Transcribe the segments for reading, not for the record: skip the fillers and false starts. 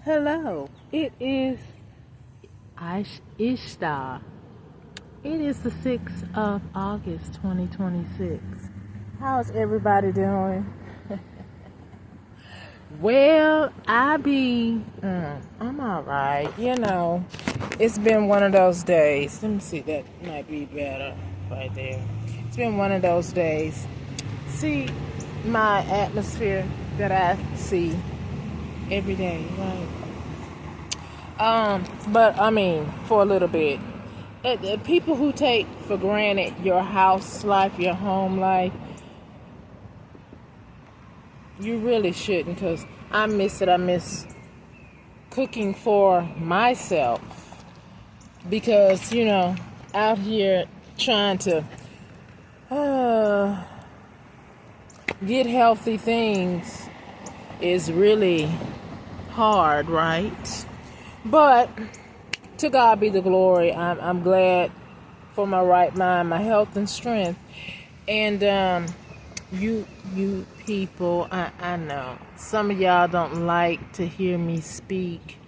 Hello, it is Ishtar. It is the 6th of August, 2026. How's everybody doing? Well, I'm alright. It's been one of those days. Let me see, that might be better right there. It's been one of those days. See, my atmosphere that I see every day, right? But I mean, for a little bit, people who take for granted your house life, your home life, you really shouldn't, because I miss it. I miss cooking for myself, because out here trying to get healthy things is really hard, right? But to God be the glory. I'm glad for my right mind, my health and strength. And you people, I know some of y'all don't like to hear me speak,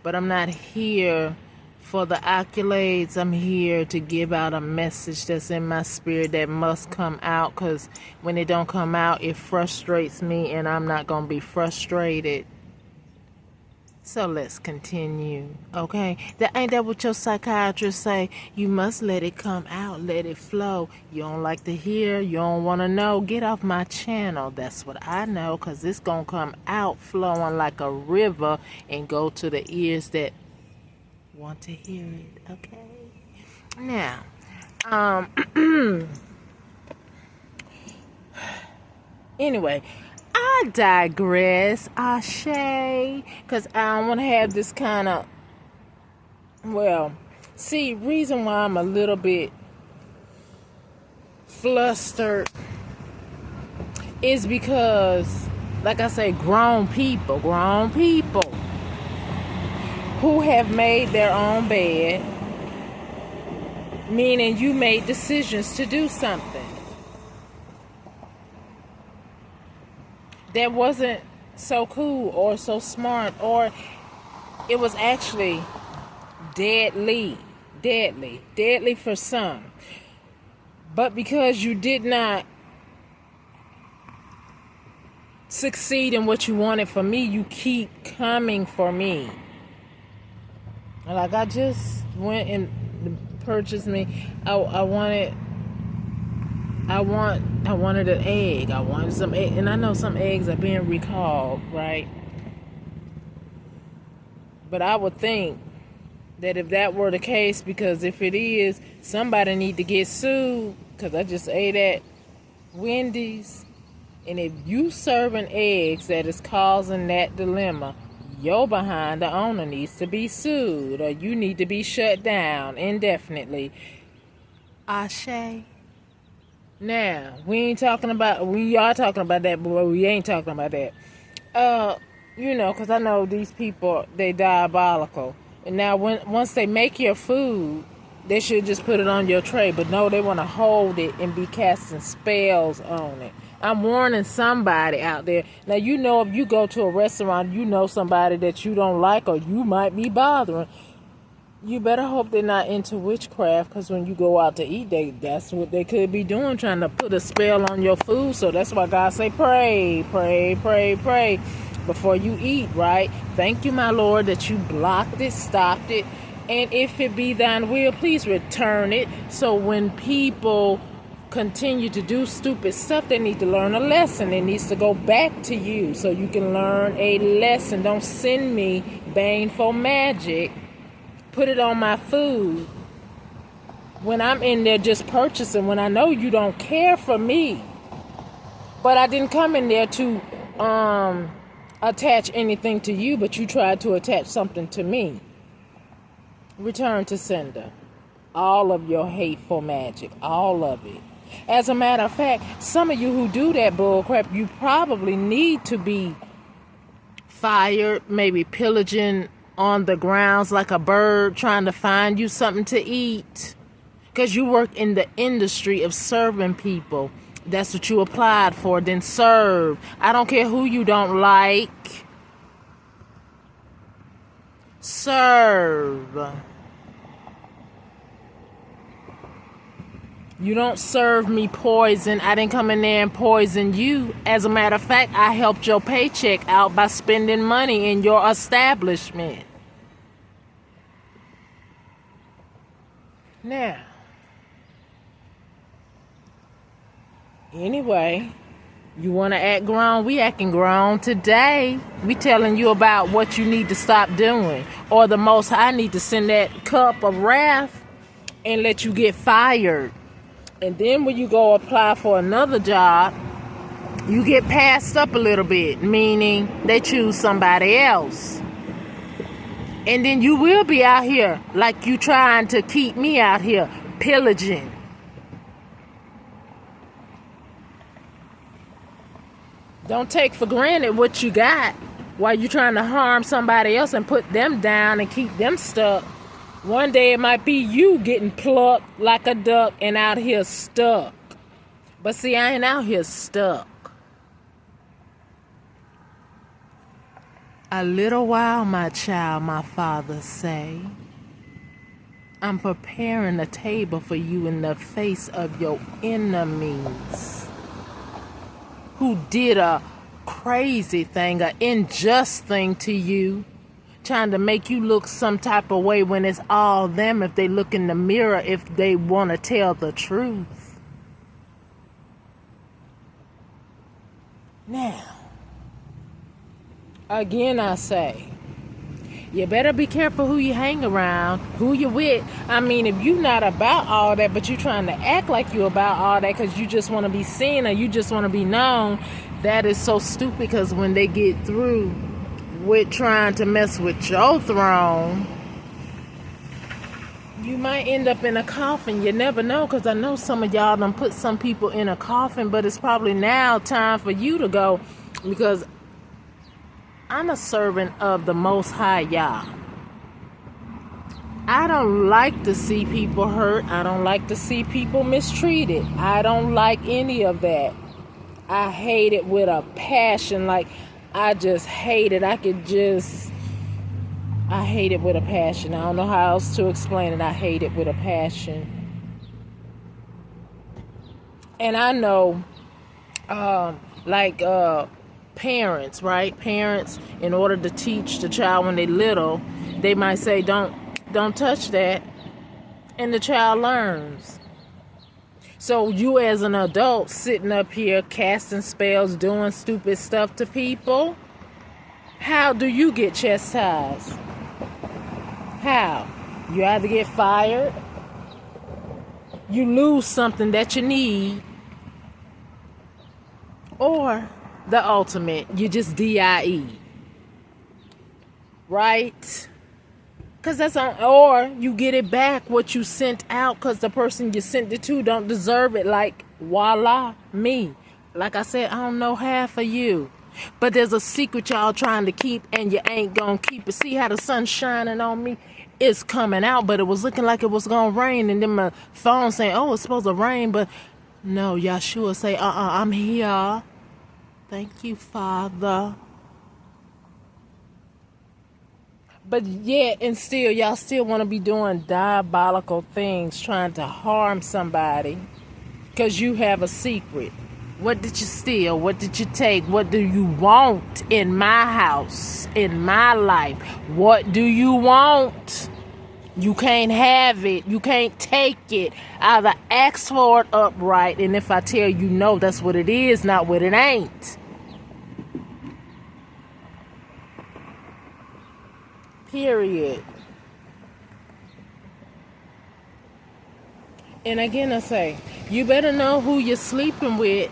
but I'm not here for the accolades. I'm here to give out a message that's in my spirit that must come out, because when it don't come out, it frustrates me, and I'm not going to be frustrated. So let's continue, okay? Ain't that what your psychiatrist say? You must let it come out, let it flow. You don't like to hear, you don't want to know, get off my channel. That's what I know, because it's going to come out flowing like a river and go to the ears that want to hear it, okay? Now, anyway, I digress, Ashe, because I don't want to have this kind of, reason why I'm a little bit flustered is because, like I say, grown people who have made their own bed, meaning you made decisions to do something that wasn't so cool or so smart, or it was actually deadly for some. But because you did not succeed in what you wanted for me, you keep coming for me. Like, I just went and purchased me. I wanted an egg. I wanted some egg, and I know some eggs are being recalled, right? But I would think that if that were the case, because if it is, somebody need to get sued, because I just ate at Wendy's, and if you serving eggs that is causing that dilemma, your behind, the owner, needs to be sued, or you need to be shut down indefinitely. Ashe. Now, we are talking about that, but we ain't talking about that. Because I know these people, they diabolical. And now, once they make your food, they should just put it on your tray. But no, they want to hold it and be casting spells on it. I'm warning somebody out there. Now, if you go to a restaurant, somebody that you don't like, or you might be bothering, you better hope they're not into witchcraft, because when you go out to eat, that's what they could be doing, trying to put a spell on your food. So that's why God say, pray before you eat, right? Thank you, my Lord, that you blocked it, stopped it. And if it be thine will, please return it. So when people continue to do stupid stuff, they need to learn a lesson. It needs to go back to you so you can learn a lesson. Don't send me baneful magic. Put it on my food when I'm in there just purchasing, when I know you don't care for me. But I didn't come in there to attach anything to you, but you tried to attach something to me. Return to sender. All of your hateful magic. All of it. As a matter of fact, some of you who do that bullcrap, you probably need to be fired, maybe pillaging on the grounds like a bird, trying to find you something to eat, because you work in the industry of serving people. That's what you applied for. Then serve. I don't care who you don't like. Serve. You don't serve me poison. I didn't come in there and poison you. As a matter of fact, I helped your paycheck out by spending money in your establishment. Now, anyway, you want to act grown? We acting grown today. We telling you about what you need to stop doing. Or the Most High need to send that cup of wrath and let you get fired. And then when you go apply for another job, you get passed up a little bit, meaning they choose somebody else. And then you will be out here like you trying to keep me out here pillaging. Don't take for granted what you got while you're trying to harm somebody else and put them down and keep them stuck. One day it might be you getting plucked like a duck and out here stuck. But see, I ain't out here stuck. A little while, my child, my father say. I'm preparing a table for you in the face of your enemies who did a crazy thing, an unjust thing to you, trying to make you look some type of way when it's all them if they look in the mirror, if they want to tell the truth. Now, again I say, you better be careful who you hang around, who you with. I mean, if you not about all that, but you trying to act like you about all that because you just want to be seen or you just want to be known, that is so stupid, because when they get through with trying to mess with your throne, you might end up in a coffin. You never know, because I know some of y'all done put some people in a coffin, but it's probably now time for you to go, because I'm a servant of the Most High Yah. I don't like to see people hurt. I don't like to see people mistreated. I don't like any of that. I hate it with a passion. Like, I just hate it. I hate it with a passion. I don't know how else to explain it. I hate it with a passion. And I know, parents, right? Parents, in order to teach the child when they're little, they might say, don't touch that. And the child learns. So you as an adult sitting up here casting spells, doing stupid stuff to people, how do you get chastised? How? You either get fired, you lose something that you need, or the ultimate, you just DIE. Right? Because that's on, or you get it back what you sent out, because the person you sent it to don't deserve it. Like, voila, me. Like I said, I don't know half of you. But there's a secret y'all trying to keep, and you ain't gonna keep it. See how the sun's shining on me? It's coming out, but it was looking like it was gonna rain, and then my phone saying, oh, it's supposed to rain, but no, Yahshua say, I'm here. Thank you, Father. But yet and still, y'all still want to be doing diabolical things, trying to harm somebody because you have a secret. What did you steal? What did you take? What do you want in my house, in my life? What do you want? You can't have it. You can't take it. Either ask for it upright, and if I tell you no, that's what it is, not what it ain't. Period. And again, I say, you better know who you're sleeping with,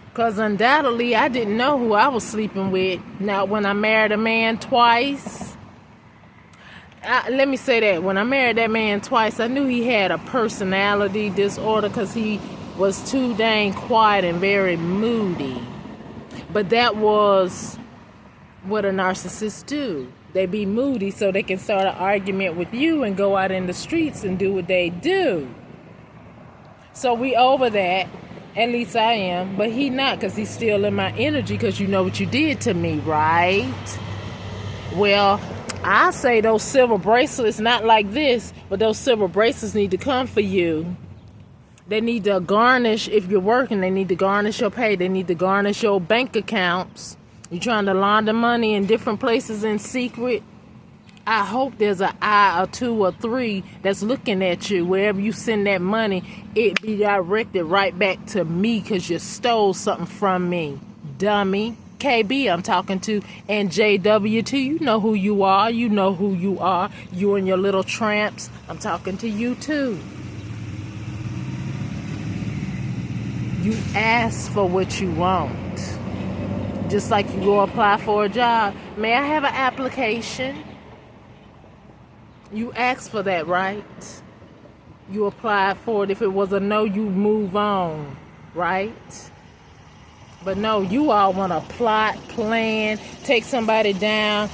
because undoubtedly I didn't know who I was sleeping with. Now, when I married a man twice, let me say that. When I married that man twice, I knew he had a personality disorder, because he was too dang quiet and very moody. But that was what a narcissist do. They be moody so they can start an argument with you and go out in the streets and do what they do. So we over that. At least I am. But he not, because he's still in my energy, because you know what you did to me, right? Well, I say those silver bracelets, not like this, but those silver bracelets need to come for you. They need to garnish, if you're working, they need to garnish your pay. They need to garnish your bank accounts. You're trying to launder money in different places in secret. I hope there's an eye or two or three that's looking at you. Wherever you send that money, it be directed right back to me because you stole something from me. Dummy. KB I'm talking to, and JW2, you know who you are. You know who you are. You and your little tramps. I'm talking to you too. You ask for what you want. Just like you go apply for a job. May I have an application? You ask for that, right? You applied for it. If it was a no, you move on, right? But no, you all want to plot, plan, take somebody down,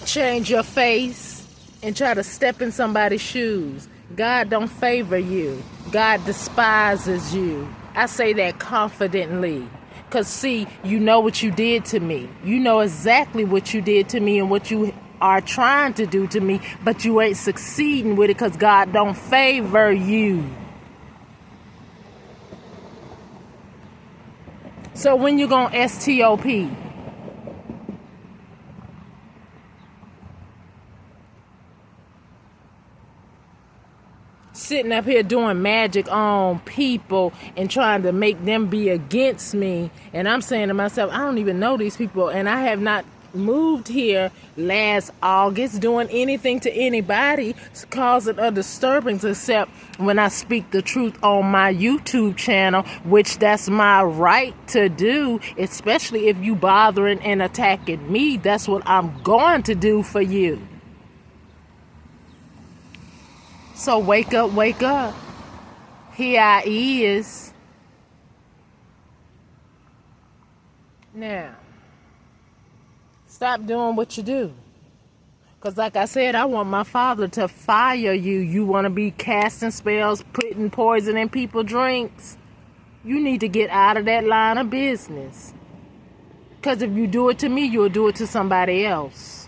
change your face, and try to step in somebody's shoes. God don't favor you. God despises you. I say that confidently. Because, see, you know what you did to me. You know exactly what you did to me and what you are trying to do to me, but you ain't succeeding with it because God don't favor you. So when you gonna STOP? Sitting up here doing magic on people and trying to make them be against me. And I'm saying to myself, I don't even know these people. And I have not moved here last August doing anything to anybody causing a disturbance except when I speak the truth on my YouTube channel, which that's my right to do, especially if you bothering and attacking me. That's what I'm going to do for you. So wake up, wake up. Here I is. Now, stop doing what you do. Because like I said, I want my Father to fire you. You want to be casting spells, putting poison in people's drinks. You need to get out of that line of business. Because if you do it to me, you'll do it to somebody else.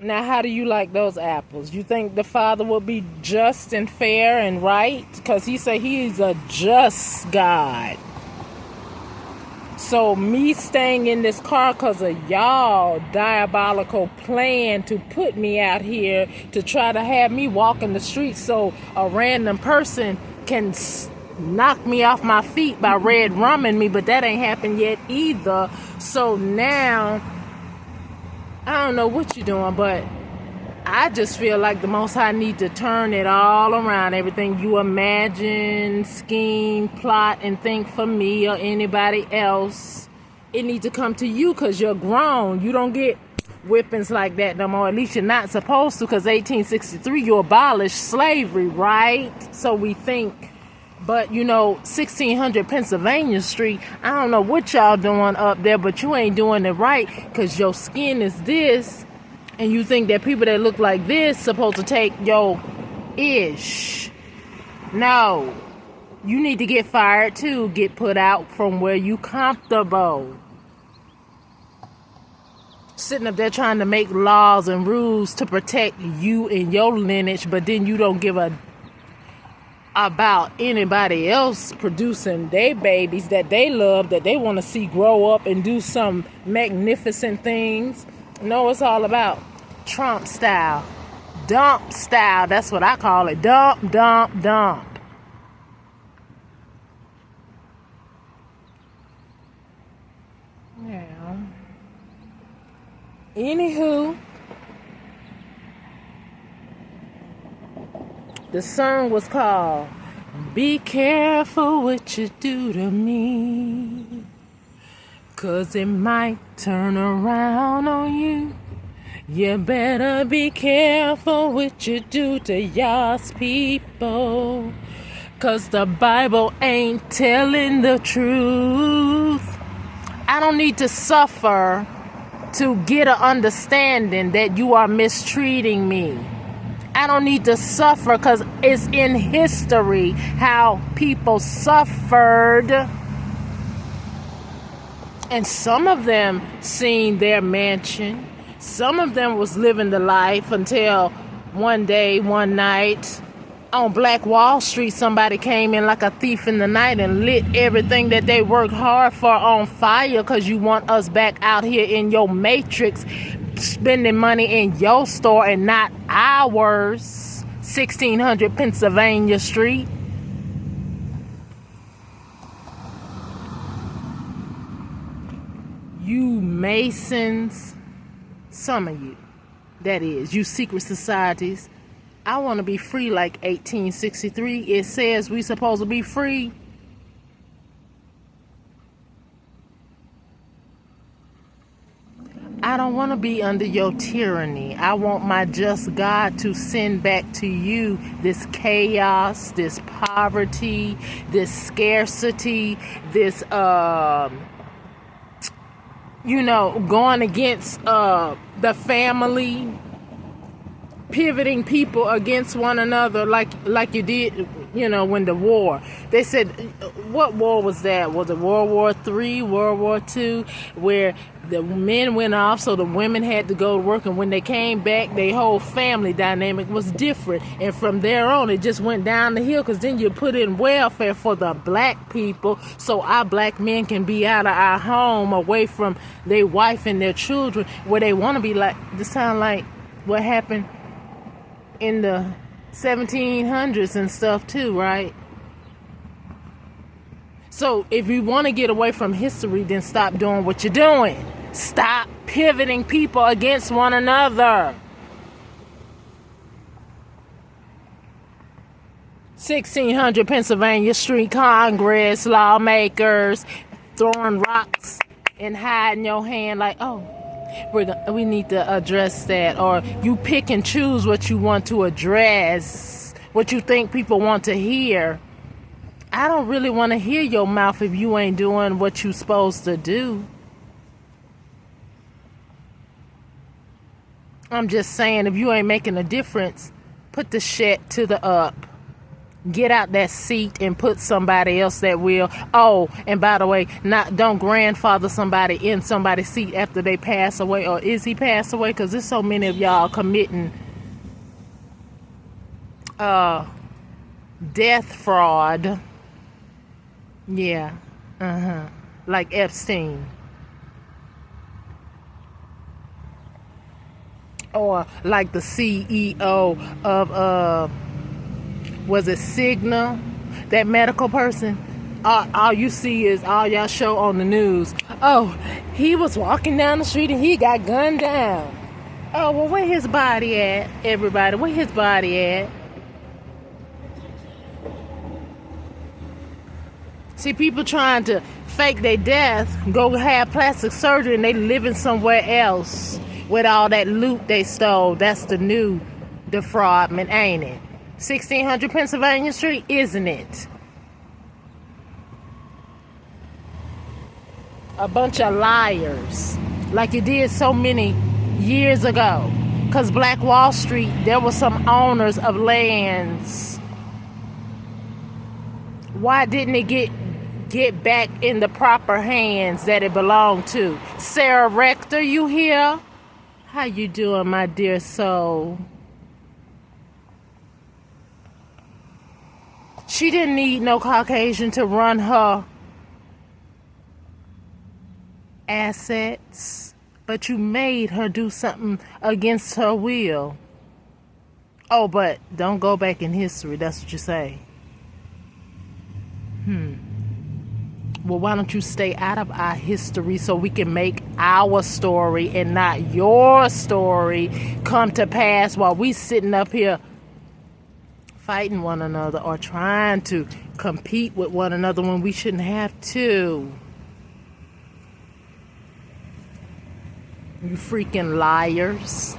Now, how do you like those apples? You think the Father will be just and fair and right? Because he said he's a just God. So me staying in this car because of y'all diabolical plan to put me out here to try to have me walk in the streets so a random person can knock me off my feet by red rumming me, but that ain't happened yet either. So now, I don't know what you're doing, but I just feel like the Most High need to turn it all around. Everything you imagine, scheme, plot, and think for me or anybody else, it needs to come to you because you're grown. You don't get whippings like that no more. At least you're not supposed to, because 1863, you abolished slavery, right? So we think. But, 1600 Pennsylvania Street, I don't know what y'all doing up there, but you ain't doing it right because your skin is this, and you think that people that look like this supposed to take your ish. No. You need to get fired too, get put out from where you comfortable. Sitting up there trying to make laws and rules to protect you and your lineage, but then you don't give a about anybody else producing their babies that they love, that they want to see grow up and do some magnificent things. No, it's all about Trump style, dump style. That's what I call it. Dump, dump, dump. Now, anywho, the song was called Be Careful What You Do to Me, 'cause it might turn around on you. You better be careful what you do to y'all's people, 'cause the Bible ain't telling the truth. I don't need to suffer to get an understanding that you are mistreating me. I don't need to suffer because it's in history how people suffered And some of them seen their mansion. Some of them was living the life until one day, one night, on Black Wall Street, somebody came in like a thief in the night and lit everything that they worked hard for on fire, because you want us back out here in your matrix, spending money in your store and not ours. 1600 Pennsylvania Street. You Masons, some of you, that is, you secret societies. I want to be free like 1863. It says we supposed to be free. I don't want to be under your tyranny. I want my just God to send back to you this chaos, this poverty, this scarcity, this going against the family, pivoting people against one another like you did, when the war. They said, what war was that? Was it World War III, World War II, where the men went off so the women had to go to work, and when they came back, their whole family dynamic was different. And from there on, it just went down the hill, because then you put in welfare for the black people so our black men can be out of our home, away from their wife and their children, where they want to be like, this sound like what happened in the 1700s and stuff too, right? So if you want to get away from history, then stop doing what you're doing. Stop pivoting people against one another. 1600 Pennsylvania Street, Congress, lawmakers throwing rocks and hiding your hand like, oh, we need to address that. Or you pick and choose what you want to address, what you think people want to hear. I don't really want to hear your mouth if you ain't doing what you supposed to do. I'm just saying, if you ain't making a difference, put the shit to the up. Get out that seat and put somebody else that will. Oh, and by the way, don't grandfather somebody in somebody's seat after they pass away. Or is he passed away? Because there's so many of y'all committing death fraud. Yeah. Like Epstein. Or like the CEO of was it Cigna, that medical person? All you see is all y'all show on the news. Oh, he was walking down the street and he got gunned down. Oh, well, where his body at, everybody? Where his body at? See, people trying to fake their death, go have plastic surgery, and they living somewhere else with all that loot they stole. That's the new defraudment, ain't it? 1600 Pennsylvania Street, isn't it? A bunch of liars, like you did so many years ago. Because Black Wall Street, there were some owners of lands. Why didn't it get back in the proper hands that it belonged to? Sarah Rector, you here? How you doing, my dear soul? She didn't need no Caucasian to run her assets, but you made her do something against her will. Oh, but don't go back in history. That's what you say. Well, why don't you stay out of our history so we can make our story and not your story come to pass while we sitting up here fighting one another or trying to compete with one another when we shouldn't have to. You freaking liars.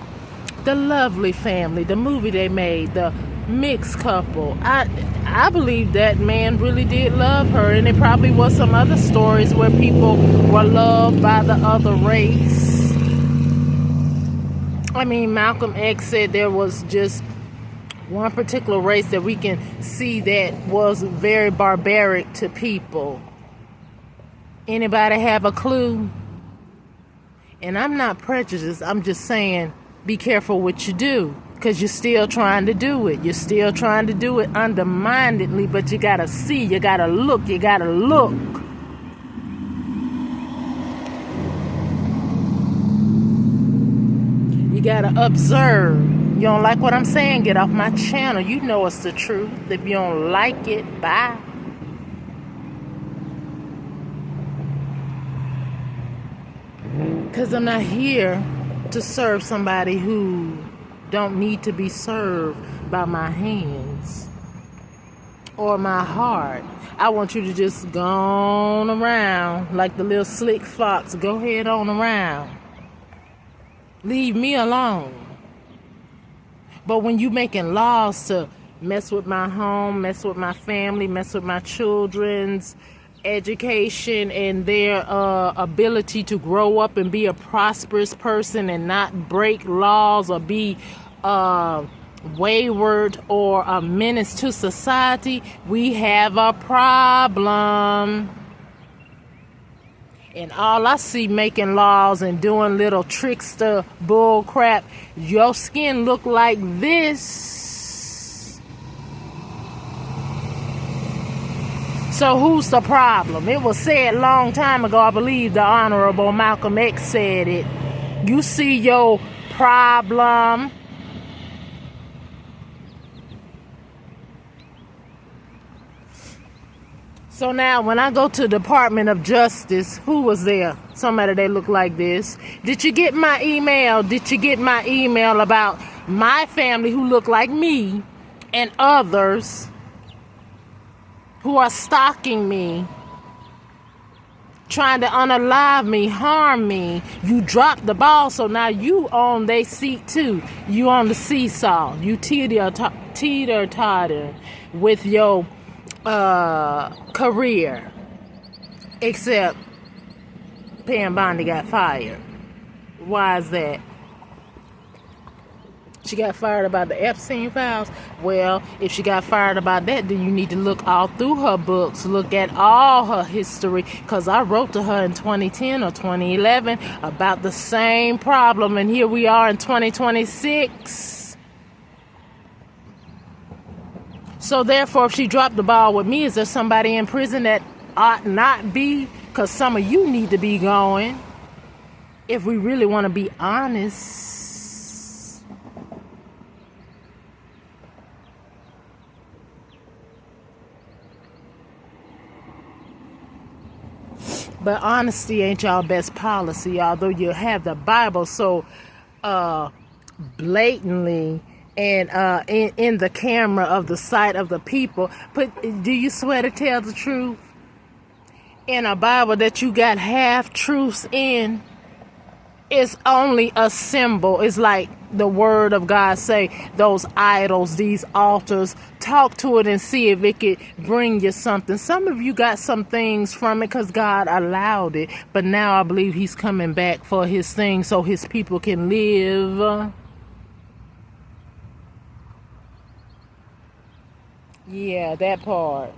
The Lovely Family, the movie they made, the mixed couple. I believe that man really did love her, and it probably was some other stories where people were loved by the other race. I mean, Malcolm X said there was just one particular race that we can see that was very barbaric to people. Anybody have a clue? And I'm not prejudiced. I'm just saying, be careful what you do, because you're still trying to do it. You're still trying to do it underminedly, but you gotta see, you gotta look, you gotta look. You gotta observe. You don't like what I'm saying? Get off my channel. You know it's the truth. If you don't like it, bye. Because I'm not here to serve somebody who don't need to be served by my hands or my heart. I want you to just go on around like the little slick fox. Go ahead on around. Leave me alone. But when you making laws to mess with my home, mess with my family, mess with my children's education and their ability to grow up and be a prosperous person and not break laws or be wayward or a menace to society, we have a problem. And all I see making laws and doing little trickster bull crap, your skin look like this. So who's the problem? It was said long time ago, I believe the Honorable Malcolm X said it. You see your problem. So now when I go to the Department of Justice, who was there? Somebody that looked like this. Did you get my email? Did you get my email about my family who look like me and others who are stalking me, trying to unalive me, harm me? You dropped the ball, so now you on their seat too. You on the seesaw. You teeter-totter with your career. Except Pam Bondi got fired. Why is that? She got fired about the Epstein files. Well, if she got fired about that, then you need to look all through her books. Look at all her history. Because I wrote to her in 2010 or 2011 about the same problem. And here we are in 2026. So therefore, if she dropped the ball with me, is there somebody in prison that ought not be? Because some of you need to be going. If we really want to be honest. But honesty ain't y'all best policy, although you have the Bible so blatantly and in the camera of the sight of the people. But do you swear to tell the truth? In a Bible that you got half truths in, it's only a symbol. It's like the word of God say, those idols, these altars, talk to it and see if it could bring you something. Some of you got some things from it because God allowed it. But now I believe he's coming back for his thing so his people can live. Yeah, that part.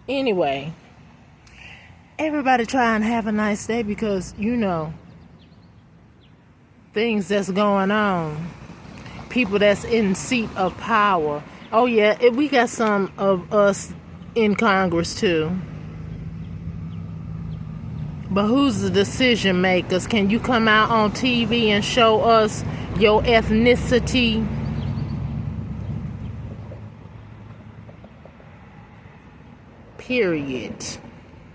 Anyway, everybody try and have a nice day because, you know, things that's going on. People that's in seat of power. Oh, yeah, we got some of us in Congress, too. But who's the decision makers? Can you come out on TV and show us your ethnicity? Period.